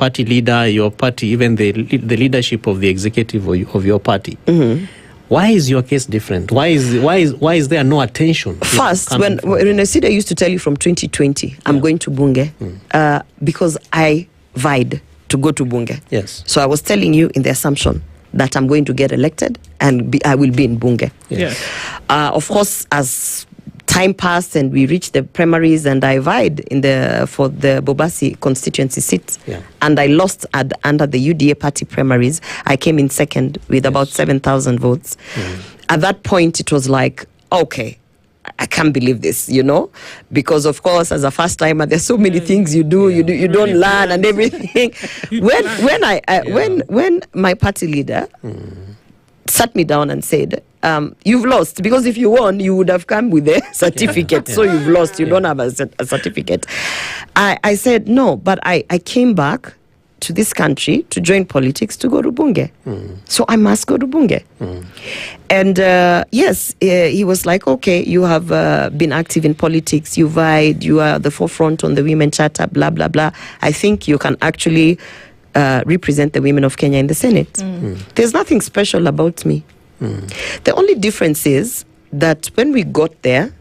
party leader, your party, even the leadership of the executive of your party. Why is your case different? Why is there no attention? First, when I said I used to tell you from 2020, I'm going to Bunge, because I vied to go to Bunge. Yes. So I was telling you in the assumption that I'm going to get elected and I will be in Bunge. Yes. Of course, as time passed and we reached the primaries and I vied for the Bobasi constituency seat, and I lost under the UDA party primaries. I came in second with about 7,000 votes. At that point, it was like, okay, I can't believe this, because of course, as a first timer, there's so many things you do, you don't learn and everything. When my party leader sat me down and said, you've lost, because if you won, you would have come with a certificate. So you've lost, you don't have a certificate. I said, no, but I came back to this country to join politics to go to Bunge. So I must go to Bunge. And yes, he was like, okay, you have been active in politics, you vied, you are the forefront on the Women Charter, blah, blah, blah. I think you can actually represent the women of Kenya in the Senate. There's nothing special about me. The only difference is that when we got there,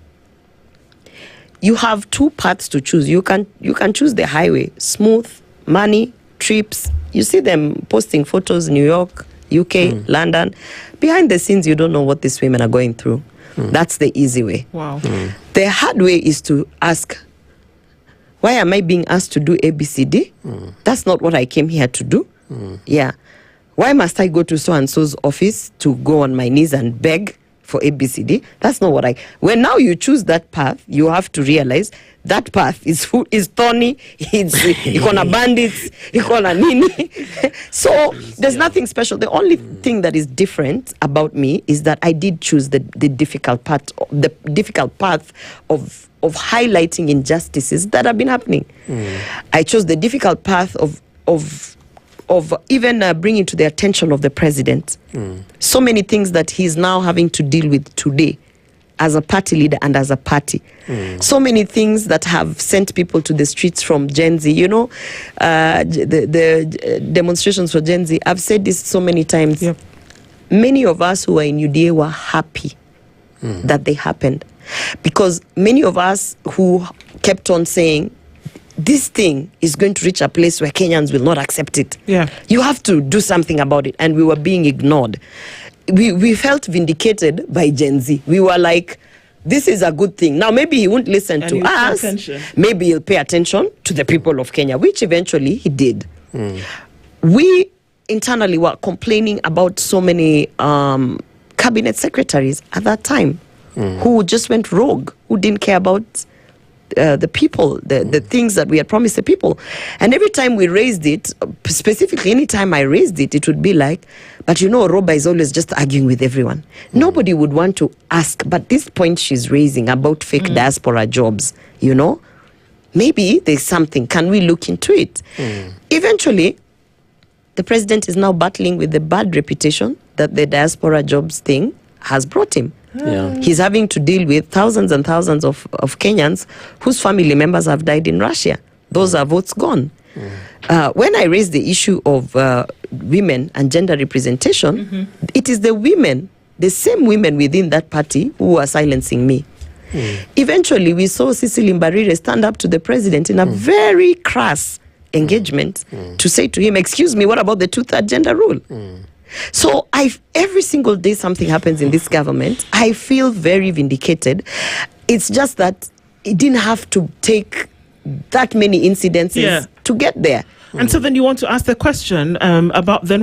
you have two paths to choose. You can choose the highway, smooth, money, trips. You see them posting photos, New York, UK, London. Behind the scenes, you don't know what these women are going through. That's the easy way. Wow. The hard way is to ask, why am I being asked to do ABCD? That's not what I came here to do. Yeah. Why must I go to so-and-so's office to go on my knees and beg for ABCD? That's not what when now you choose that path, you have to realize that path is thorny, it's ikona bandits, ikona nini. So there's nothing special. The only thing that is different about me is that I did choose the difficult path of highlighting injustices that have been happening. I chose the difficult path of even bringing to the attention of the president so many things that he's now having to deal with today as a party leader and as a party. So many things that have sent people to the streets from Gen Z. The demonstrations for Gen Z, I've said this so many times. Yep. Many of us who were in UDA were happy that they happened, because many of us who kept on saying, this thing is going to reach a place where Kenyans will not accept it. Yeah. You have to do something about it. And we were being ignored. We felt vindicated by Gen Z. We were like, this is a good thing. Now, maybe he won't listen to us. Maybe he'll pay attention to the people of Kenya, which eventually he did. We internally were complaining about so many cabinet secretaries at that time who just went rogue, who didn't care about the people, the things that we had promised the people. And every time we raised it, specifically any time I raised it, it would be like, but Orwoba is always just arguing with everyone. Nobody would want to ask, but this point she's raising about fake diaspora jobs, maybe there's something. Can we look into it? Eventually, the president is now battling with the bad reputation that the diaspora jobs thing has brought him. Yeah. He's having to deal with thousands and thousands of Kenyans whose family members have died in Russia. Those are votes gone. When I raised the issue of women and gender representation, it is the women, the same women within that party who are silencing me. Eventually, we saw Cecily Mbarire stand up to the president in a very crass engagement to say to him, excuse me, what about the 2/3 gender rule? So every single day something happens in this government, I feel very vindicated. It's just that it didn't have to take that many incidences to get there. And so then you want to ask the question about then